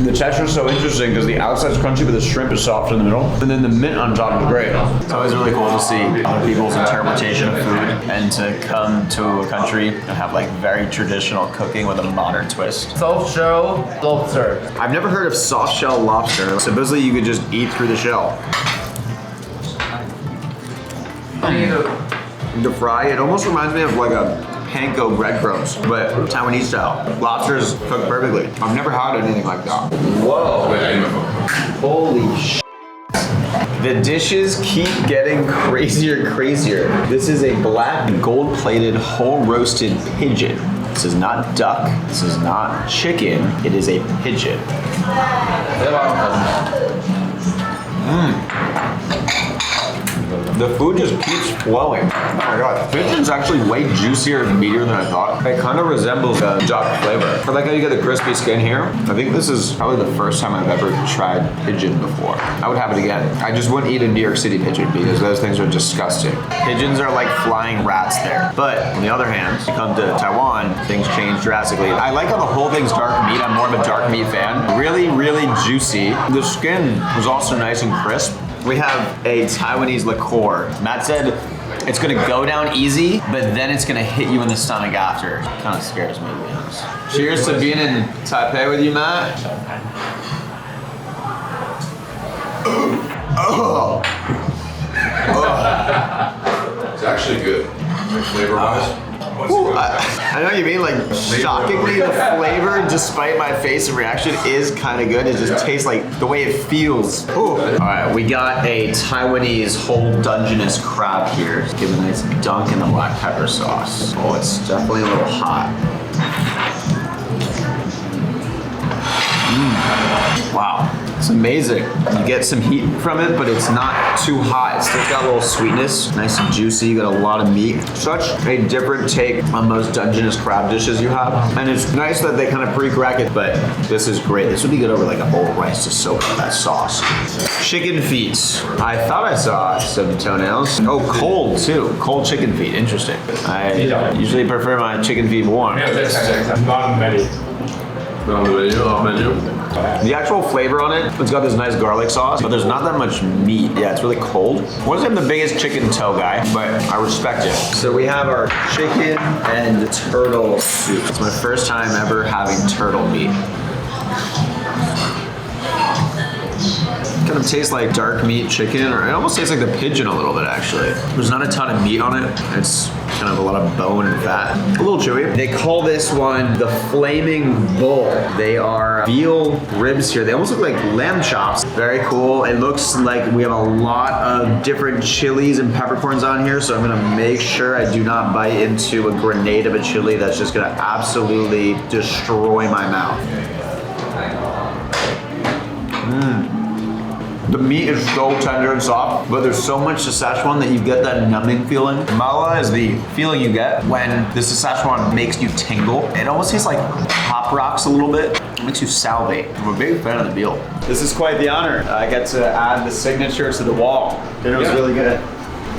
The texture is so interesting because the outside's crunchy, but the shrimp is soft in the middle. And then the mint on top is great. It's always really cool to see other people's interpretation of food and to come to a country and have like very traditional cooking with a modern twist. Soft shell lobster. I've never heard of soft shell lobster. Supposedly you could just eat through the shell. The fry, it almost reminds me of like a panko breadcrumbs, but Taiwanese style. Lobster's cooked perfectly. I've never had anything like that. Whoa. Holy sh**. The dishes keep getting crazier and crazier. This is a black gold-plated whole roasted pigeon. This is not duck. This is not chicken. It is a pigeon. The food just keeps flowing. Oh my god. Pigeon's actually way juicier and meatier than I thought. It kind of resembles a duck flavor. I like how you get the crispy skin here. I think this is probably the first time I've ever tried pigeon before. I would have it again. I just wouldn't eat a New York City pigeon because those things are disgusting. Pigeons are like flying rats there. But on the other hand, you come to Taiwan, things change drastically. I like how the whole thing's dark meat. I'm more of a dark meat fan. Really, really juicy. The skin was also nice and crisp. We have a Taiwanese liqueur. Matt said it's gonna go down easy, but then it's gonna hit you in the stomach after. Kind of scares me, to be honest. Cheers to being in Taipei with you, Matt. Oh. It's actually good, flavor-wise. I know what you mean, like shockingly the flavor, despite my face and reaction, is kind of good. It just tastes like the way it feels. Ooh. All right, we got a Taiwanese whole Dungeness crab here. Just give it a nice dunk in the black pepper sauce. Oh, it's definitely a little hot. Wow, it's amazing. You get some heat from it, but it's not too hot. It's still got a little sweetness, nice and juicy. You got a lot of meat. Such a different take on most Dungeness crab dishes you have. And it's nice that they kind of pre-crack it, but this is great. This would be good over like a bowl of rice to soak up that sauce. Chicken feet. I thought I saw some toenails. Oh, cold too. Cold chicken feet, interesting. I usually prefer my chicken feet warm. Not on the menu. Not on the menu, off menu. The actual flavor on it, it's got this nice garlic sauce, but there's not that much meat. Yeah, it's really cold. I wasn't the biggest chicken toe guy, but I respect it. So we have our chicken and turtle soup. It's my first time ever having turtle meat. Kind of tastes like dark meat chicken, or it almost tastes like the pigeon a little bit actually. There's not a ton of meat on it. It's kind of a lot of bone and fat. A little chewy. They call this one the Flaming Bull. They are veal ribs here. They almost look like lamb chops. Very cool. It looks like we have a lot of different chilies and peppercorns on here, so I'm gonna make sure I do not bite into a grenade of a chili that's just gonna absolutely destroy my mouth. The meat is so tender and soft, but there's so much Szechuan that you get that numbing feeling. Mala is the feeling you get when the Szechuan makes you tingle. It almost tastes like Pop Rocks a little bit. It makes you salivate. I'm a big fan of the veal. This is quite the honor. I get to add the signature to the wall. Dinner was really good.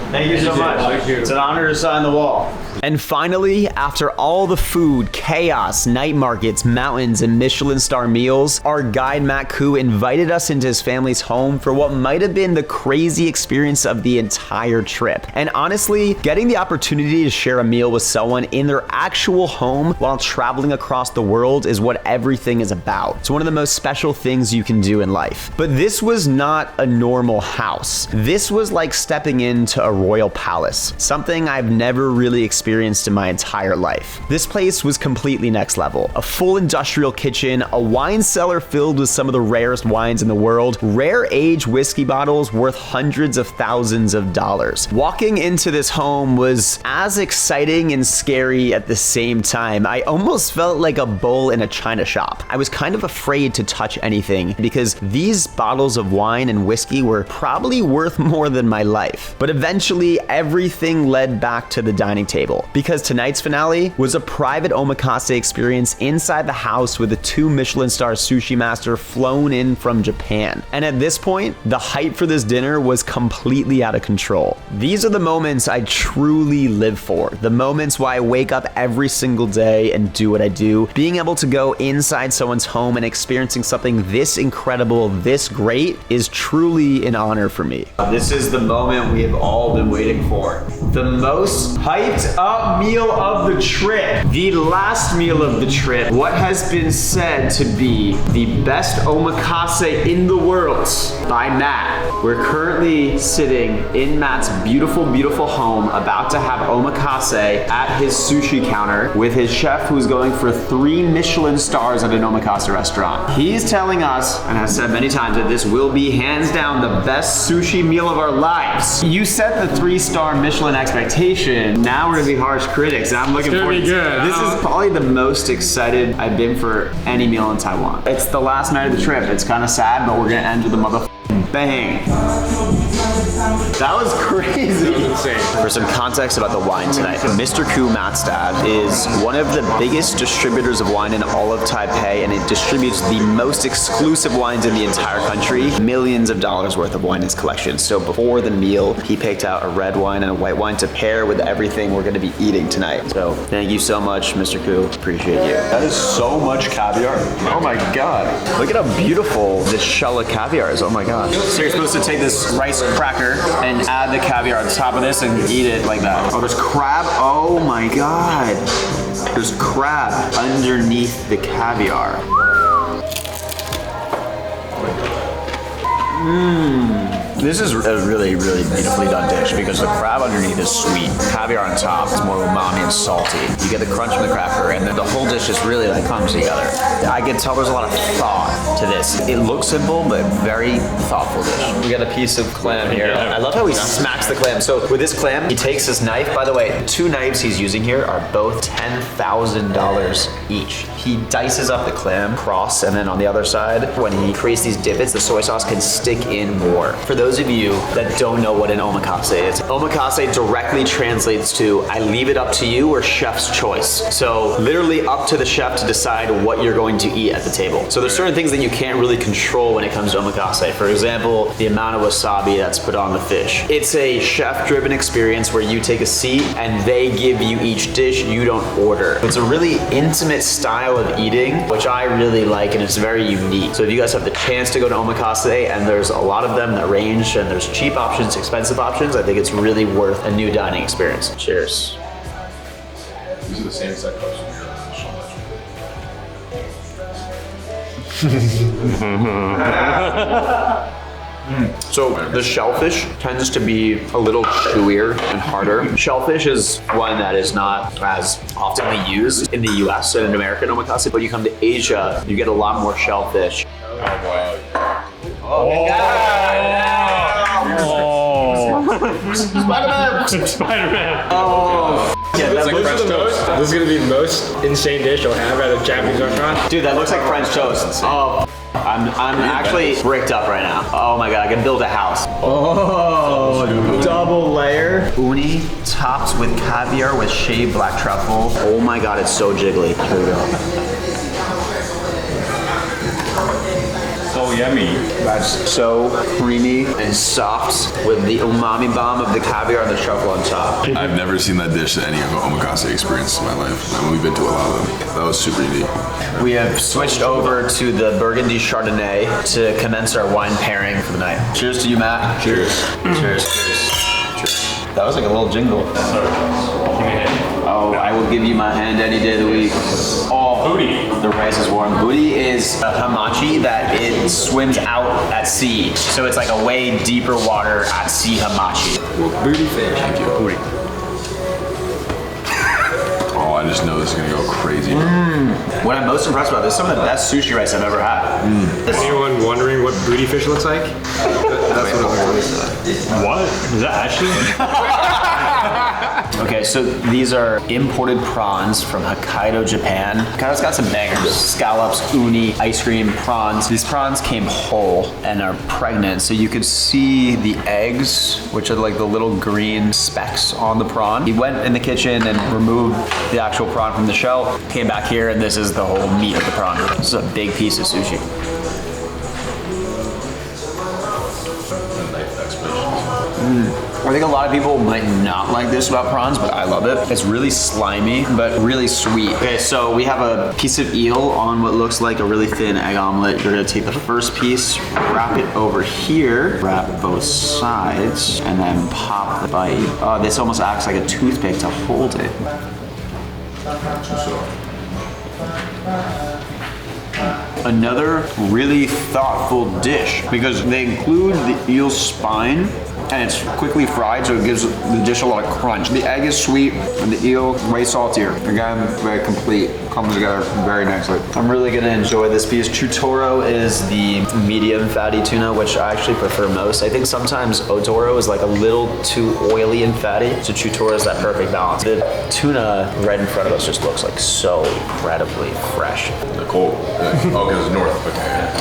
Thank you so much. Thank you. It's an honor to sign the wall. And finally, after all the food, chaos, night markets, mountains, and Michelin star meals, our guide Matt Koo invited us into his family's home for what might have been the crazy experience of the entire trip. And honestly, getting the opportunity to share a meal with someone in their actual home while traveling across the world is what everything is about. It's one of the most special things you can do in life. But this was not a normal house. This was like stepping into a royal palace, something I've never really experienced in my entire life. This place was completely next level. A full industrial kitchen, a wine cellar filled with some of the rarest wines in the world, rare aged whiskey bottles worth hundreds of thousands of dollars. Walking into this home was as exciting and scary at the same time. I almost felt like a bull in a china shop. I was kind of afraid to touch anything because these bottles of wine and whiskey were probably worth more than my life. But eventually everything led back to the dining table because tonight's finale was a private omakase experience inside the house with a 2 Michelin star sushi master flown in from Japan. And at this point, the hype for this dinner was completely out of control. These are the moments I truly live for. The moments why I wake up every single day and do what I do. Being able to go inside someone's home and experiencing something this incredible, this great, is truly an honor for me. This is the moment we have all been waiting for. The most hyped up meal of the trip. The last meal of the trip. What has been said to be the best omakase in the world by Matt. We're currently sitting in Matt's beautiful, beautiful home, about to have omakase at his sushi counter with his chef who's going for 3 Michelin stars at an omakase restaurant. He's telling us, and has said many times, that this will be hands down the best sushi meal of our lives. You set the 3-star Michelin expectation. Now we're gonna be harsh critics. I'm looking forward to this. Is probably the most excited I've been for any meal in Taiwan. It's the last night of the trip. It's kind of sad, but we're gonna end with a motherfucking bang. That was crazy. That was insane. For some context about the wine tonight, Mr. Koo, Matt's dad, is one of the biggest distributors of wine in all of Taipei, and it distributes the most exclusive wines in the entire country. Millions of dollars worth of wine in his collection. So before the meal, he picked out a red wine and a white wine to pair with everything we're gonna be eating tonight. So thank you so much, Mr. Koo. Appreciate you. That is so much caviar. Oh my God. Look at how beautiful this shell of caviar is. Oh my God. So you're supposed to take this rice cracker and add the caviar on top of this and eat it like that. Oh, there's crab. Oh my God. There's crab underneath the caviar. This is a really, really beautifully done dish because the crab underneath is sweet. Caviar on top is more umami and salty. You get the crunch from the cracker, and then the whole dish just really like comes together. I can tell there's a lot of thought to this. It looks simple, but very thoughtful dish. We got a piece of clam here. I love how he smacks the clam. So with this clam, he takes his knife. By the way, 2 knives he's using here are both $10,000 each. He dices up the clam cross, and then on the other side, when he creates these divots, the soy sauce can stick in more. For those of you that don't know what an omakase is, omakase directly translates to I leave it up to you or chef's choice. So literally up to the chef to decide what you're going to eat at the table. So there's certain things that you can't really control when it comes to omakase. For example, the amount of wasabi that's put on the fish. It's a chef-driven experience where you take a seat and they give you each dish, you don't order. It's a really intimate style of eating, which I really like, and it's very unique. So if you guys have the chance to go to omakase, and there's a lot of them that range, and there's cheap options, expensive options, I think it's really worth a new dining experience. Cheers. These are the same exact cups from So the shellfish tends to be a little chewier and harder. Shellfish is one that is not as often used in the US and in American omakase, but you come to Asia, you get a lot more shellfish. Oh, wow. Oh, Spider-Man! Spider-Man. Oh, yeah, that looks like French toast. This is gonna be the most insane dish you'll have at a Japanese restaurant. Dude, that looks like French toast. Oh, I'm actually bricked up right now. Oh my God, I can build a house. Oh, double layer. Uni topped with caviar with shaved black truffle. Oh my God, it's so jiggly. Here we go. So yummy. That's so creamy and soft with the umami bomb of the caviar and the truffle on top. I've never seen that dish at any of the omakase experience in my life. I mean, we've been to a lot of them. That was super unique. We have switched over to the Burgundy Chardonnay to commence our wine pairing for the night. Cheers to you, Matt. Cheers. Cheers. Cheers. That was like a little jingle. Oh, I will give you my hand any day of the week. Oh, the right rice is warm. Booty is a hamachi that it swims out at sea. So it's like a way deeper water at sea hamachi. Well, booty fish. Thank you. Booty. Oh, I just know this is gonna go crazy. What I'm most impressed about, this is some of the best sushi rice I've ever had. Anyone wondering what booty fish looks like? That's what it looks like. What? Is that actually? Okay, so these are imported prawns from Hokkaido, Japan. Hokkaido's got some bangers. Scallops, uni, ice cream, prawns. These prawns came whole and are pregnant, so you could see the eggs, which are like the little green specks on the prawn. He went in the kitchen and removed the actual prawn from the shell, came back here, and this is the whole meat of the prawn. This is a big piece of sushi. I think a lot of people might not like this about prawns, but I love it. It's really slimy, but really sweet. Okay, so we have a piece of eel on what looks like a really thin egg omelet. You're gonna take the first piece, wrap it over here, wrap both sides, and then pop the bite. Oh, this almost acts like a toothpick to hold it. Another really thoughtful dish because they include the eel spine and it's quickly fried, so it gives the dish a lot of crunch. The egg is sweet and the eel way saltier. Again, very complete, comes together very nicely. I'm really gonna enjoy this piece. Chutoro is the medium fatty tuna, which I actually prefer most. I think sometimes Otoro is like a little too oily and fatty, so Chutoro is that perfect balance. The tuna right in front of us just looks like so incredibly fresh. Cold. Oh, because it's north. Okay.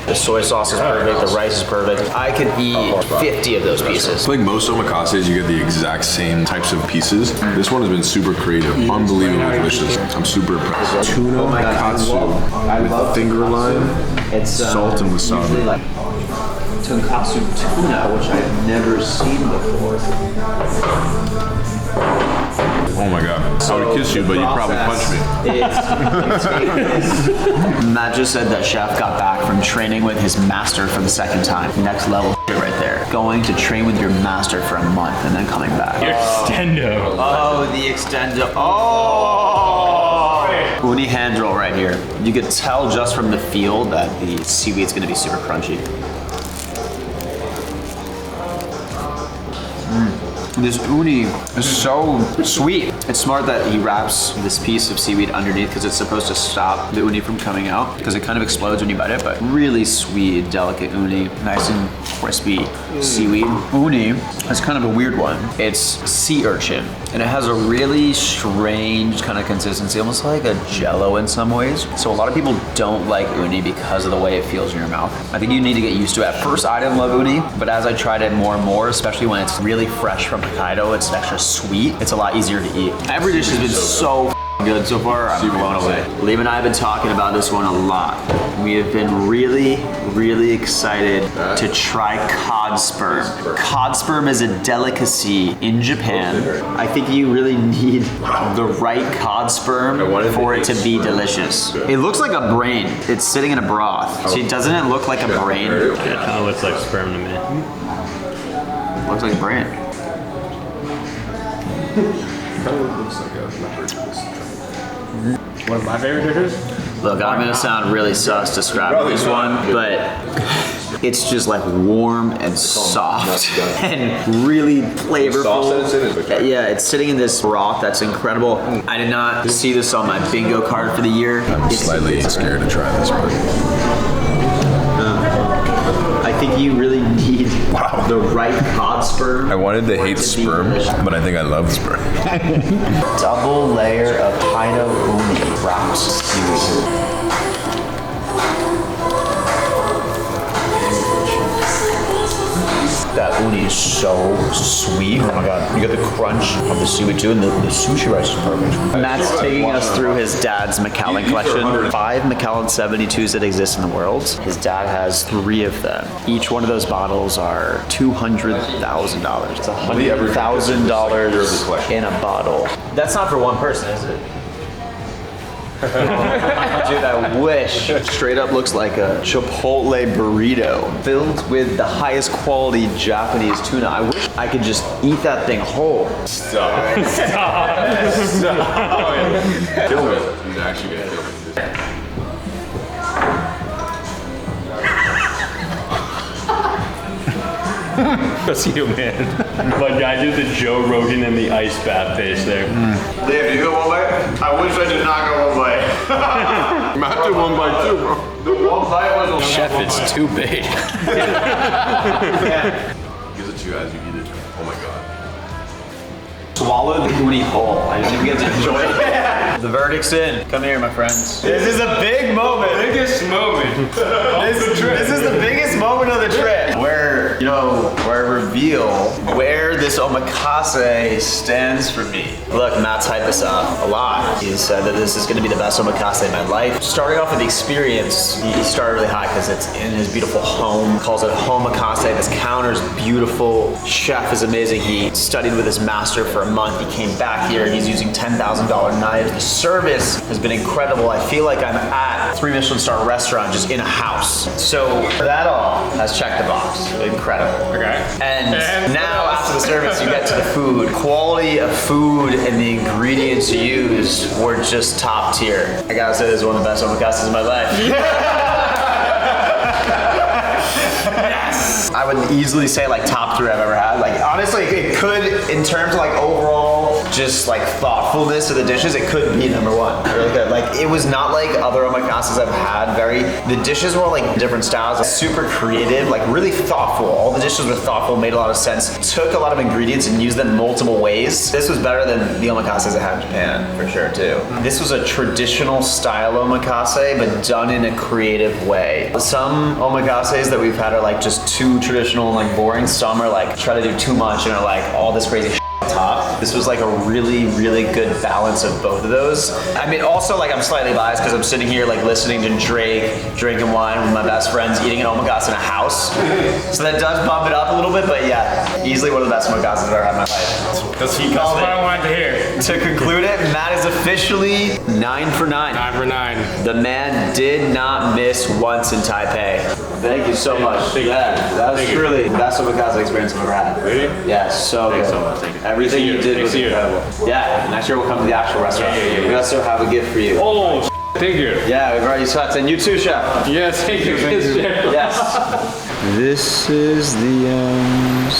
The soy sauce is perfect, the rice is perfect. I could eat 50 of those pieces. I think most omakases, you get the exact same types of pieces. This one has been super creative, unbelievably delicious. I'm super impressed. Tuna katsu with finger lime, it's salt and wasabi. Like tonkatsu tuna, which I've never seen before. Oh my god. I would kiss you, but you'd probably punch me. Matt just said that chef got back from training with his master for the second time. Next level shit right there. Going to train with your master for a month and then coming back. Your extendo. Oh, the extendo. Oh! Uni hand roll right here. You could tell just from the feel that the seaweed's gonna be super crunchy. This uni is so sweet. It's smart that he wraps this piece of seaweed underneath because it's supposed to stop the uni from coming out because it kind of explodes when you bite it, but really sweet, delicate uni, nice and crispy seaweed. Uni is kind of a weird one. It's sea urchin and it has a really strange kind of consistency, almost like a jello in some ways. So a lot of people don't like uni because of the way it feels in your mouth. I think you need to get used to it. At first I didn't love uni, but as I tried it more and more, especially when it's really fresh from Hokkaido, it's extra sweet. It's a lot easier to eat. Every dish has been so good so far. I'm blown away. Liam and I have been talking about this one a lot. We have been really, really excited to try cod sperm. Cod sperm is a delicacy in Japan. I think you really need the right cod sperm for it to be delicious. It looks like a brain. It's sitting in a broth. See, doesn't it look like a brain? It kind of looks like sperm to me. Looks like a brain. One of my favorite dishes? Look, I'm gonna sound really sus describing this one, but it's just like warm and soft and really flavorful. Yeah, it's sitting in this broth that's incredible. I did not see this on my bingo card for the year. I'm slightly scared to try this one. I think you really need the right cod sperm. I wanted to hate sperm, but I think I love sperm. Double layer of Hokkaido uni wraps seaweed. That uni is so sweet. Oh my god. You get the crunch of the seaweed too, and the sushi rice is perfect. Matt's taking us through his dad's Macallan collection. 5 Macallan 72s that exist in the world. His dad has 3 of them. Each one of those bottles are $200,000. It's $100,000 in a bottle. That's not for one person, is it? Dude, I wish. Straight up looks like a Chipotle burrito filled with the highest quality Japanese tuna. I wish I could just eat that thing whole. Stop. Stop. Kill me. He's actually gonna kill me. That's you, man. But I did the Joe Rogan and the ice bath face there. Liam, did you go one bite? I wish I did not go one bite. Matt did one bite too, bro. The one bite was a Chef, it's too big. Gives it to you as you eat it. Oh my god. swallowed the booty whole. I didn't even get to enjoy it. The verdict's in. Come here, my friends. This is a big moment. Biggest moment. This is the biggest moment of the trip. Where, you know, where I reveal where this omakase stands for me. Look, Matt's hyped this up a lot. He said that this is gonna be the best omakase in my life. Starting off with the experience, he started really high because it's in his beautiful home. He calls it omakase. This counter's beautiful. Chef is amazing. He studied with his master for a month. He came back here. He's using $10,000 knives. The service has been incredible. I feel like I'm at a 3 Michelin star restaurant just in a house. So that all has checked the box. Incredible. Okay. And now after the service, you get to the food. Quality of food and the ingredients used were just top tier. I gotta say, this is one of the best omakases in my life. Yes! I would easily say like top 3 I've ever had. Like honestly, it could, in terms of like overall, just like thoughtfulness of the dishes, it could be number 1. Really good. Like it was not like other omakases I've had. The dishes were like different styles, super creative, like really thoughtful. All the dishes were thoughtful, made a lot of sense. Took a lot of ingredients and used them multiple ways. This was better than the omakases I had in Japan, for sure too. This was a traditional style omakase, but done in a creative way. Some omakases that we've had are like just too traditional and like boring. Some are like try to do too much and are like all this crazy shit on top. This was like a really, really good balance of both of those. I mean, also like I'm slightly biased because I'm sitting here like listening to Drake, drinking wine with my best friends, eating an omakase in a house. So that does bump it up a little bit, but yeah, easily one of the best omakases I've ever had in my life. That's what I wanted to hear. To conclude it, Matt is officially 9 for 9. 9 for 9. The man did not miss once in Taipei. Thank you so much. Yeah, that was truly the best omakase experience I've ever had. Really? Yeah, so good. So much. Thank you. Everything you did was incredible. Yeah, next year we'll come to the actual restaurant. Yeah. We also have a gift for you. Oh, thank you. Yeah, we've already sweats, and you too, chef. Yes, thank you. Yes. This is the end.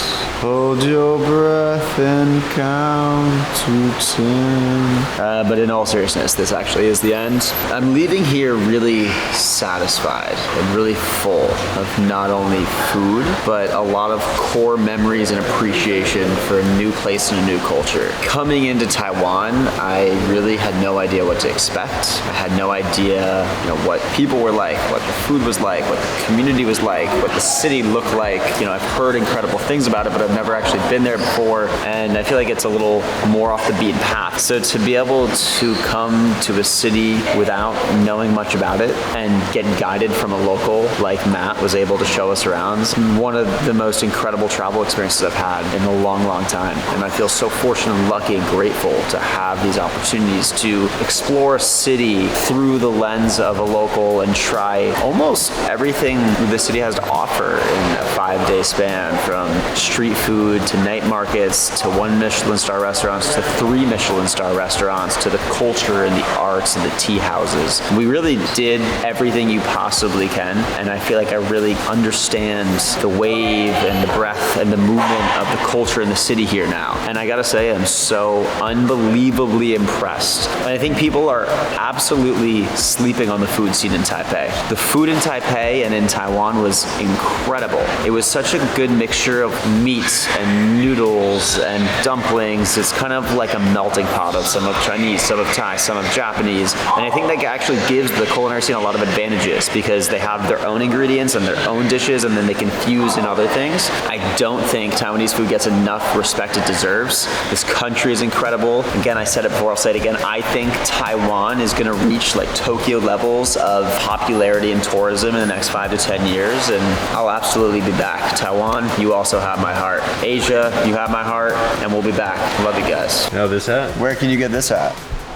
Hold your breath and count to 10. But in all seriousness, this actually is the end. I'm leaving here really satisfied and really full of not only food, but a lot of core memories and appreciation for a new place and a new culture. Coming into Taiwan, I really had no idea what to expect. I had no idea, what people were like, what the food was like, what the community was like, what the city looked like. I've heard incredible things about it, but I've never actually been there before, and I feel like it's a little more off the beaten path. So to be able to come to a city without knowing much about it and get guided from a local like Matt was able to show us around, one of the most incredible travel experiences I've had in a long, long time. And I feel so fortunate and lucky and grateful to have these opportunities to explore a city through the lens of a local and try almost everything the city has to offer in a 5-day span, from street food to night markets to 1 Michelin star restaurants to 3 Michelin star restaurants to the culture and the arts and the tea houses. We really did everything you possibly can, and I feel like I really understand the wave and the breadth and the movement of the culture in the city here now. And I gotta say, I'm so unbelievably impressed. And I think people are absolutely sleeping on the food scene in Taipei. The food in Taipei and in Taiwan was incredible. It was such a good mixture of meats and noodles and dumplings. It's kind of like a melting pot of some of Chinese, some of Thai, some of Japanese. And I think that actually gives the culinary scene a lot of advantages because they have their own ingredients and their own dishes, and then they can fuse in other things. I don't think Taiwanese food gets enough respect it deserves. This country is incredible. Again, I said it before, I'll say it again. I think Taiwan is gonna reach like Tokyo levels of popularity in tourism in the next 5 to 10 years, and I'll absolutely be back. Taiwan, you also have my heart. Asia, you have my heart, and we'll be back. Love you guys. Now this hat. Where can you get this at?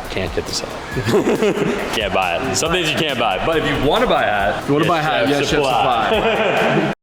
Can't get this hat. Can't buy it. Some things you can't buy. But if you want to buy a hat, you want to buy a hat, yeah, Chef Supply.